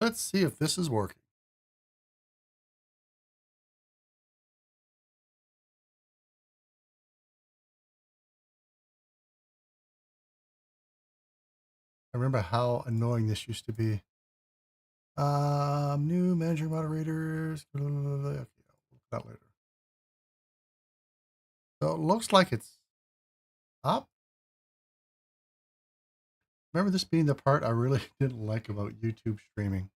Let's see if this is working. I remember how annoying this used to be. New manager moderators. Okay, I'll look at that later. So it looks like it's up. Remember this being the part I really didn't like about YouTube streaming.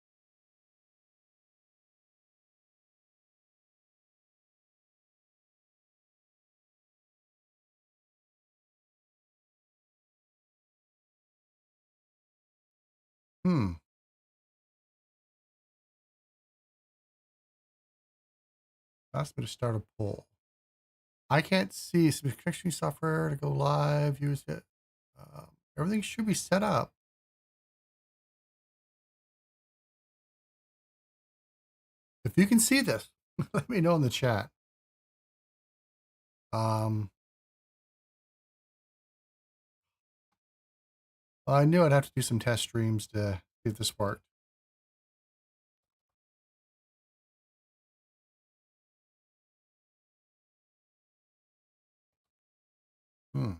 Hmm. Asked me to start a poll. I can't see subscription software to go live. Use it. Everything should be set up. If you can see this, let me know in the chat. I knew I'd have to do some test streams to see if this worked. Hmm.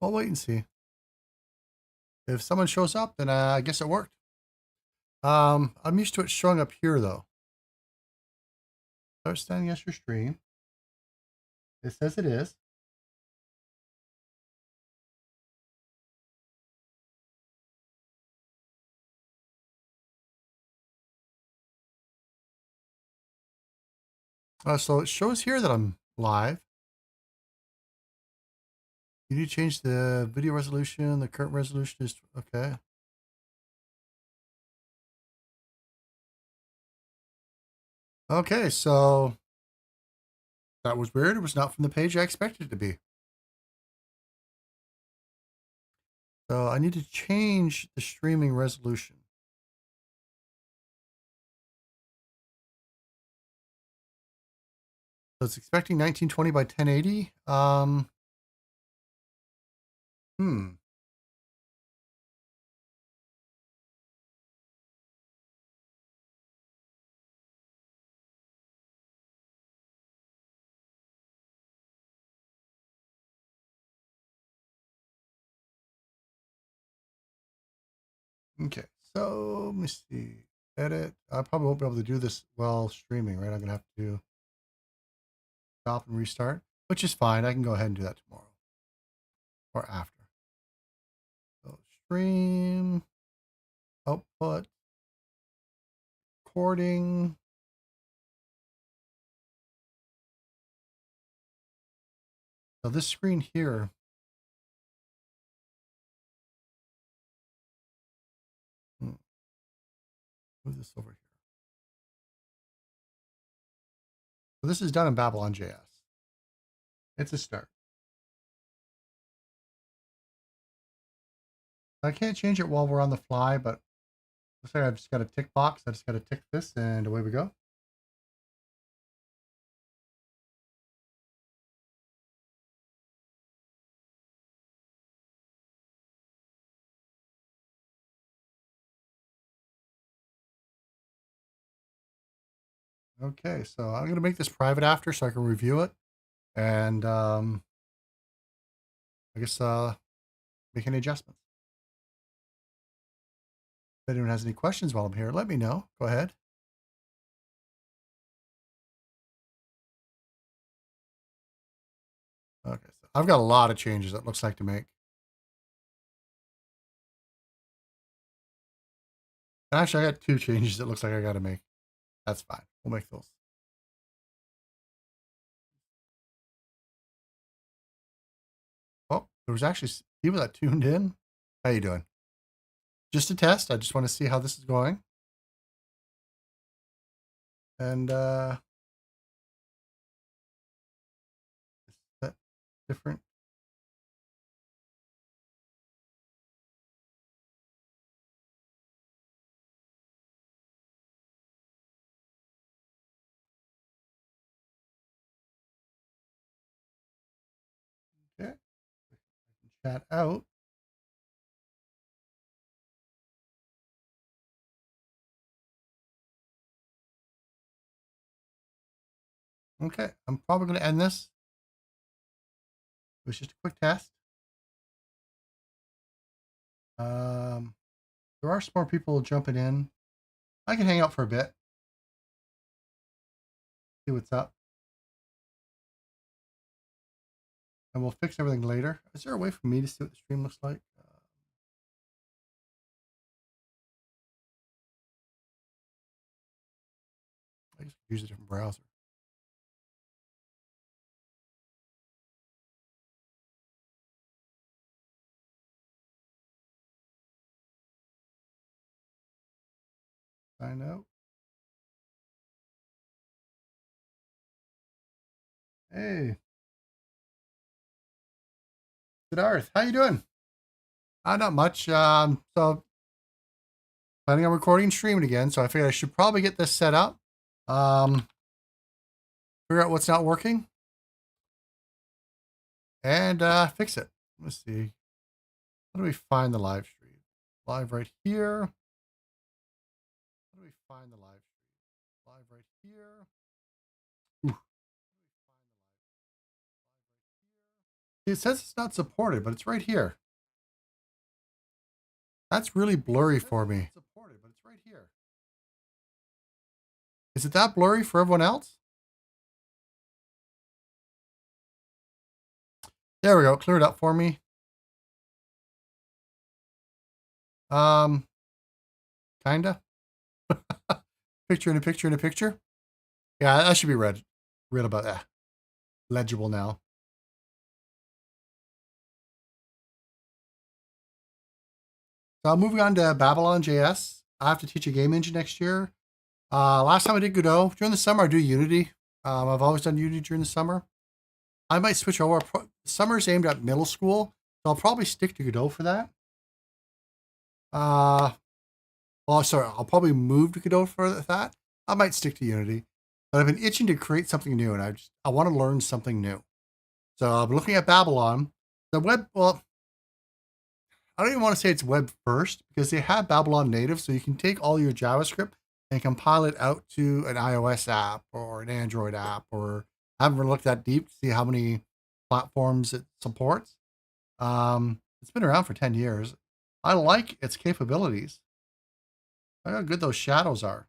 We'll wait and see. If someone shows up, then I guess it worked. I'm used to it showing up here though. Start standing as your stream. It says it is. So it shows here that I'm live. You need to change the video resolution. The current resolution is okay. Okay, so that was weird. It was not from the page I expected it to be. So I need to change the streaming resolution. So it's expecting 1920 by 1080. Hmm. Okay, so let me see. Edit. I probably won't be able to do this while streaming, right? I'm gonna have to stop and restart, which is fine. I can go ahead and do that tomorrow or after. So stream, output, recording. So this screen here, move this over here. So this is done in Babylon.js. It's a start. I can't change it while we're on the fly, but let's say I've just got a tick box. I just got to tick this and away we go. Okay, so I'm going to make this private after so I can review it. And I guess make any adjustments. If anyone has any questions while I'm here, let me know. Go ahead. Okay, so I've got a lot of changes it looks like to make. Actually, I got two changes it looks like I got to make. That's fine. We'll make those. Oh, there was actually people that tuned in. How you doing? Just a test. I just want to see how this is going. And is that different? chat out. Okay, I'm probably going to end this. It was just a quick test. There are some more people jumping in. I can hang out for a bit. See what's up. And we'll fix everything later. Is there a way for me to see what the stream looks like? I just use a different browser. Sign out. Hey, Siddharth, how you doing? Not much. So planning on recording and streaming again. So I figured I should probably get this set up. Figure out what's not working and fix it. Let's see. How do we find the live stream? Live right here. How do we find the live stream? Live right here. Ooh. It says it's not supported, but it's right here. That's really blurry for me. Supported, but it's right here. Is it that blurry for everyone else? There we go. Clear it up for me. Kinda. Picture in a picture in a picture. Yeah, that should be read about that. Legible now. So moving on to Babylon.js. I have to teach a game engine next year. Last time I did Godot. During the summer, I do Unity. I've always done Unity during the summer. I might switch over. Summer's aimed at middle school, so I'll probably stick to Godot for that. I'll probably move to Godot for that. I might stick to Unity, but I've been itching to create something new, and I want to learn something new. So I'm looking at Babylon. The web, well, I don't even want to say it's web first because they have Babylon native, so you can take all your JavaScript and compile it out to an iOS app or an Android app, or I haven't really looked that deep to see how many platforms it supports. It's been around for 10 years. I like its capabilities. Look how good those shadows are.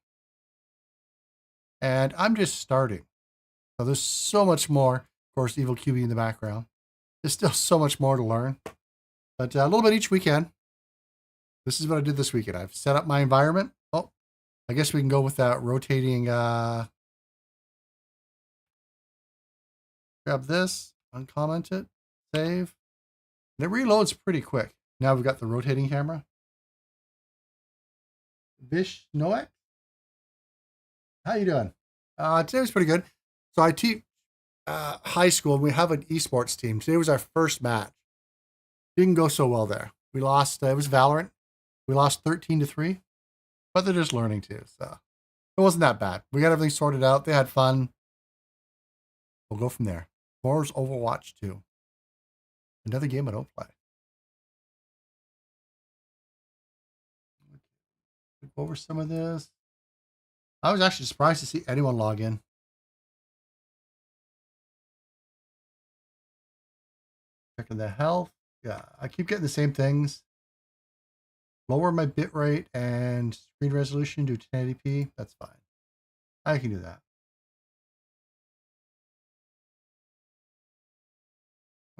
And I'm just starting. So there's so much more. Of course, Evil QB in the background. There's still so much more to learn. But a little bit each weekend. This is what I did this weekend. I've set up my environment. Oh, I guess we can go with that rotating. Grab this, uncomment it, save. And it reloads pretty quick. Now we've got the rotating camera. Vish Noek, how you doing? Today was pretty good. So I teach high school, and we have an esports team. Today was our first match. Didn't go so well there. We lost. It was Valorant. We lost 13-3, but they're just learning too, so it wasn't that bad. We got everything sorted out. They had fun. We'll go from there. Tomorrow's Overwatch 2. Another game I don't play. Go over some of this. I was actually surprised to see anyone log in. Checking the health. Yeah, I keep getting the same things. Lower my bitrate and screen resolution to 1080p. That's fine. I can do that.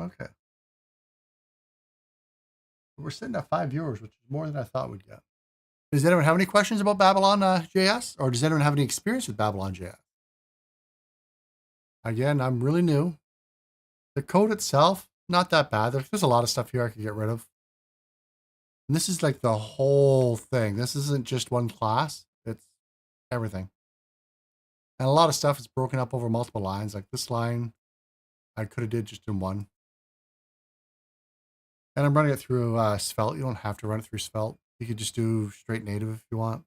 Okay. We're sitting at 5 viewers, which is more than I thought we'd get. Does anyone have any questions about Babylon.js? Or does anyone have any experience with Babylon.js? Again, I'm really new. The code itself, not that bad. There's a lot of stuff here I could get rid of. And this is like the whole thing. This isn't just one class. It's everything. And a lot of stuff is broken up over multiple lines. Like this line, I could have did just in one. And I'm running it through Svelte. You don't have to run it through Svelte. You could just do straight native if you want.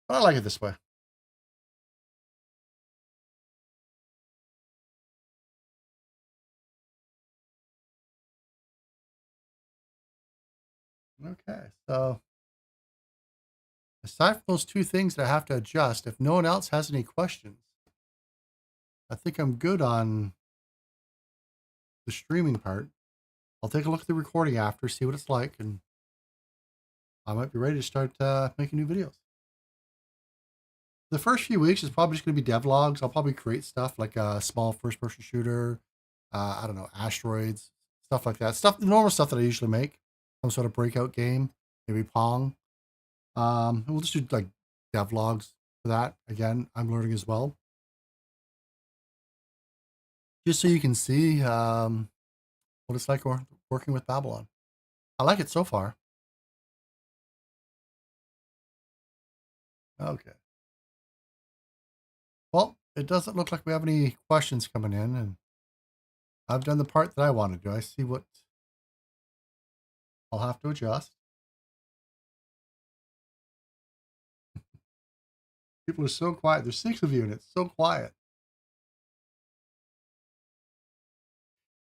But I like it this way. Okay, so aside from those two things that I have to adjust, if no one else has any questions, I think I'm good on the streaming part. I'll take a look at the recording after, see what it's like, and I might be ready to start making new videos. The first few weeks is probably just going to be devlogs. I'll probably create stuff like a small first-person shooter, I don't know, asteroids, stuff like that. Stuff, the normal stuff that I usually make. Some sort of breakout game, maybe Pong. We'll just do like devlogs for that. Again, I'm learning as well. Just so you can see what it's like working with Babylon. I like it so far. Okay. Well, it doesn't look like we have any questions coming in, and I've done the part that I want to do. I see what I'll have to adjust. People are so quiet. There's 6 of you, and it's so quiet.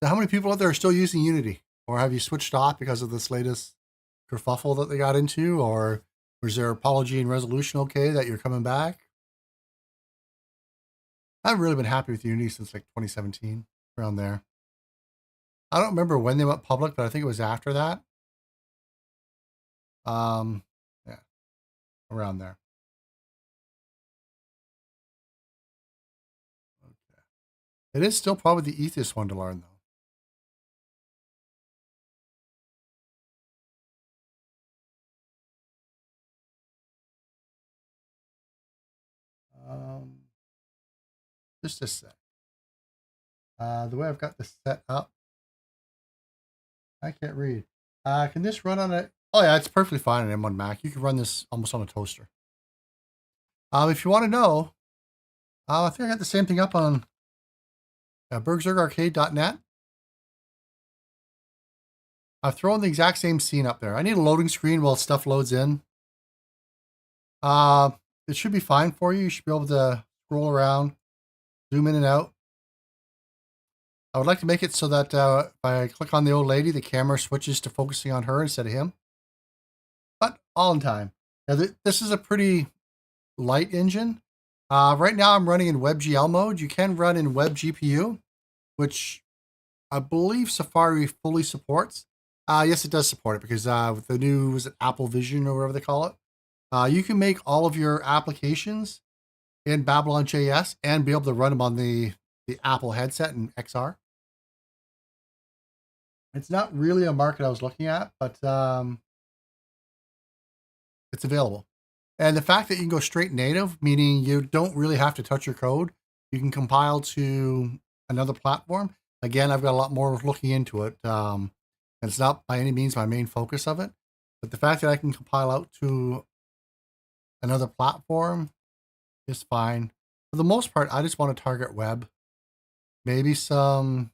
So how many people out there are still using Unity? Or have you switched off because of this latest kerfuffle that they got into? Or was their apology and resolution okay that you're coming back? I've really been happy with Unity since like 2017, around there. I don't remember when they went public, but I think it was after that. Um, yeah, around there. Okay. It is still probably the easiest one to learn, though. Just a sec. The way I've got this set up, I can't read. Can this run on a? Oh yeah, it's perfectly fine on M1 Mac. You can run this almost on a toaster. If you want to know, I think I got the same thing up on bergzergarcade.net. I've thrown the exact same scene up there. I need a loading screen while stuff loads in. Uh, it should be fine for you. You should be able to scroll around, zoom in and out. I would like to make it so that if I click on the old lady, the camera switches to focusing on her instead of him. But all in time. Now, this is a pretty light engine. Right now, I'm running in WebGL mode. You can run in WebGPU, which I believe Safari fully supports. Yes, it does support it because with the new, was it Apple Vision or whatever they call it, you can make all of your applications in Babylon.js and be able to run them on the Apple headset and XR. It's not really a market I was looking at, but it's available. And the fact that you can go straight native, meaning you don't really have to touch your code, you can compile to another platform. Again, I've got a lot more looking into it. And it's not by any means my main focus of it. But the fact that I can compile out to another platform is fine. For the most part, I just want to target web, maybe some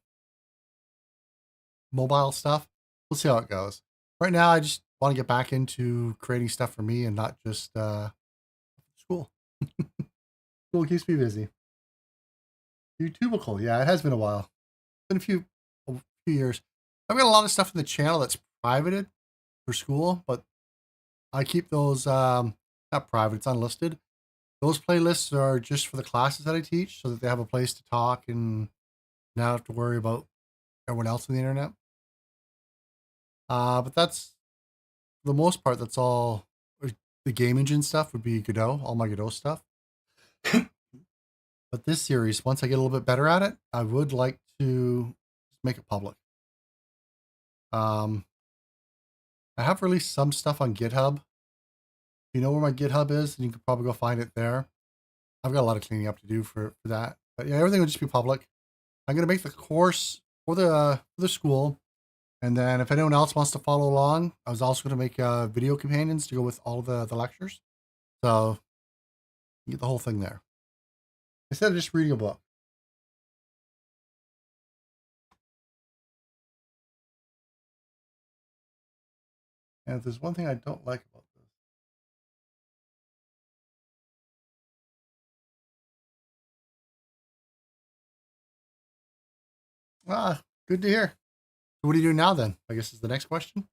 mobile stuff. We'll see how it goes. Right now, I just want to get back into creating stuff for me and not just school. School keeps me busy. YouTubical, yeah, it has been a while. It's been a few years. I've got a lot of stuff in the channel that's privated for school, but I keep those not private, it's unlisted. Those playlists are just for the classes that I teach so that they have a place to talk and not have to worry about everyone else on the internet. But that's, for the most part, that's all. The game engine stuff would be Godot, all my Godot stuff. But this series, once I get a little bit better at it, I would like to make it public. I have released some stuff on GitHub. If you know where my GitHub is, then you can probably go find it there. I've got a lot of cleaning up to do for that. But yeah, everything will just be public. I'm going to make the course for the school. And then if anyone else wants to follow along, I was also going to make video companions to go with all the lectures. So you get the whole thing there. Instead of just reading a book. And if there's one thing I don't like about this. Ah, good to hear. So what do you do now then? I guess is the next question.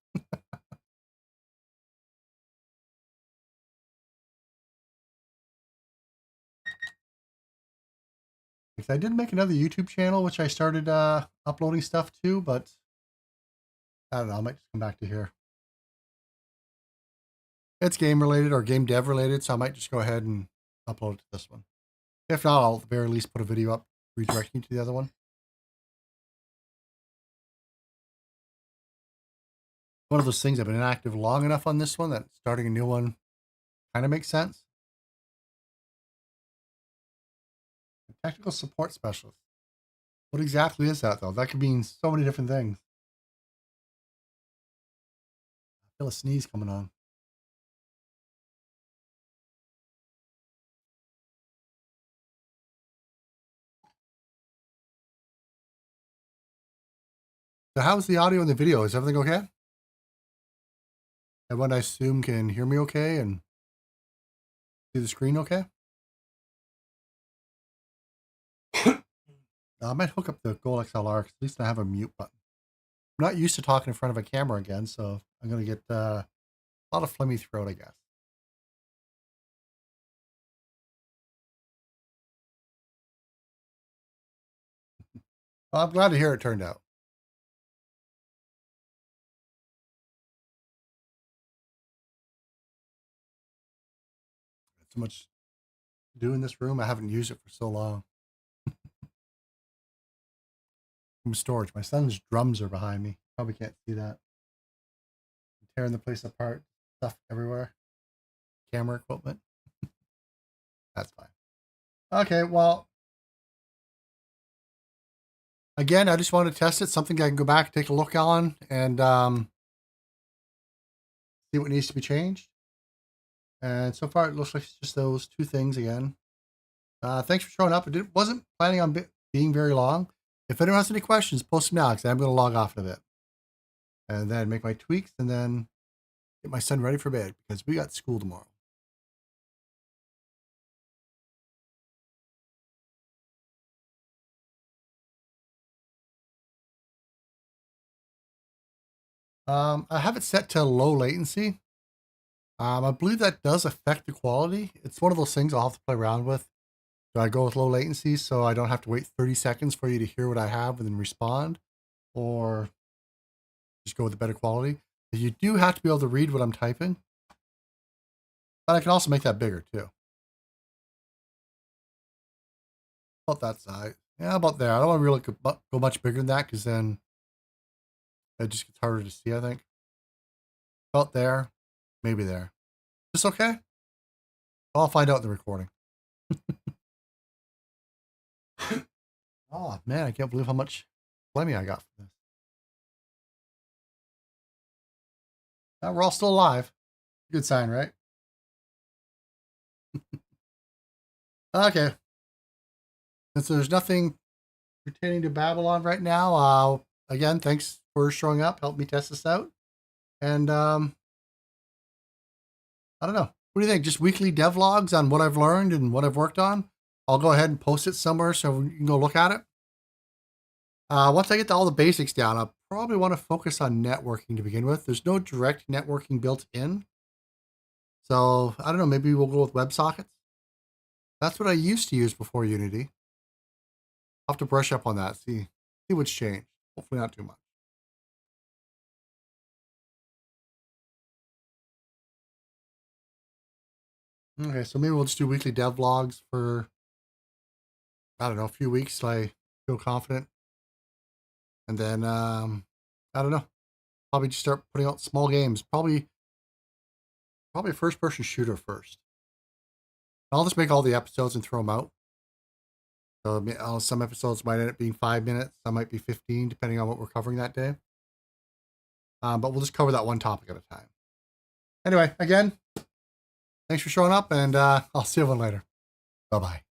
I did make another YouTube channel, which I started uploading stuff to, but I don't know. I might just come back to here. It's game related or game dev related, so I might just go ahead and upload it to this one. If not, I'll at the very least put a video up redirecting to the other one. One of those things, I've been inactive long enough on this one that starting a new one kind of makes sense. Technical support specialist. What exactly is that, though? That could mean so many different things. I feel a sneeze coming on. So how's the audio and the video? Is everything okay? Everyone, I assume, can hear me okay and see the screen okay? I might hook up the Gold XLR because at least I have a mute button. I'm not used to talking in front of a camera again, so I'm going to get a lot of phlegmy throat, I guess. Well, I'm glad to hear it turned out. So much to do in this room. I haven't used it for so long. From storage. My son's drums are behind me. Probably can't see that. I'm tearing the place apart. Stuff everywhere. Camera equipment. That's fine. Okay, well, again, I just wanted to test it. Something I can go back, take a look on, and see what needs to be changed. And so far, it looks like it's just those two things again. Thanks for showing up. I wasn't planning on being very long. If anyone has any questions, post them now because I'm going to log off in a bit. And then make my tweaks and then get my son ready for bed because we got school tomorrow. I have it set to low latency. I believe that does affect the quality. It's one of those things I'll have to play around with. Do I go with low latency so I don't have to wait 30 seconds for you to hear what I have and then respond? Or just go with the better quality? You do have to be able to read what I'm typing. But I can also make that bigger too. About that size. Yeah, about there. I don't want to really go much bigger than that because then it just gets harder to see, I think. About there. Maybe there. Is this okay? I'll find out in the recording. Oh, man, I can't believe how much phlegmy I got for this. We're all still alive. Good sign, right? Okay. Since there's nothing pertaining to Babylon right now, again, thanks for showing up. Help me test this out. And I don't know. What do you think? Just weekly devlogs on what I've learned and what I've worked on? I'll go ahead and post it somewhere so you can go look at it. Once I get all the basics down, I'll probably want to focus on networking to begin with. There's no direct networking built in. So I don't know, maybe we'll go with WebSockets. That's what I used to use before Unity. I'll have to brush up on that, see what's changed. Hopefully not too much. Okay, so maybe we'll just do weekly dev logs for, I don't know, a few weeks till I feel confident. And then, I don't know, probably just start putting out small games. Probably a first-person shooter first. I'll just make all the episodes and throw them out. So some episodes might end up being 5 minutes. Some might be 15, depending on what we're covering that day. But we'll just cover that one topic at a time. Anyway, again, thanks for showing up, and I'll see everyone later. Bye-bye.